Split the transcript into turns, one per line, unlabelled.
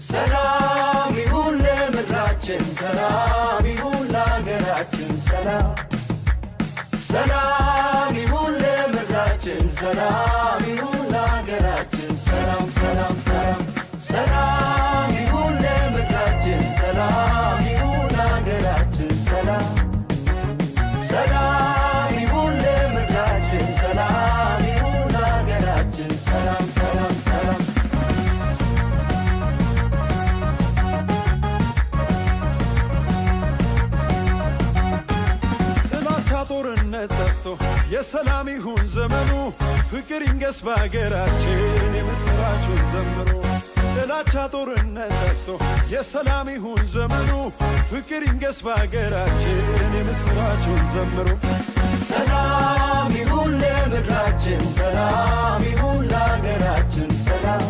ሰላም ይሁን ለምድራችን ሰላም ይሁን ለሀገራችን ሰላም ሰላም ይሁን ለምድራችን ሰላም ይሁን ለሀገራችን ሰላም ሰላም ሰላም ሰላም ይሁን ለምድራችን ሰላም ይሁን ለሀገራችን ሰላም ሰላም ይሁን ለምድራችን ሰላም ይሁን ለሀገራችን ሰላም ሰላም ሰላም
ጦርነት ጠፍቶ የሰላም ይሁን ዘመኑ ፍቅር ይንገስ በሀገራችን የምስራቹን ዘምሮ ጥላቻ ጦርነት ጠፍቶ የሰላም ይሁን ዘመኑ ፍቅር ይንገስ በሀገራችን የምስራቹን ዘምሮ
ሰላም ይሁን ለምድራችን ሰላም ይሁን ለሀገራችን ሰላም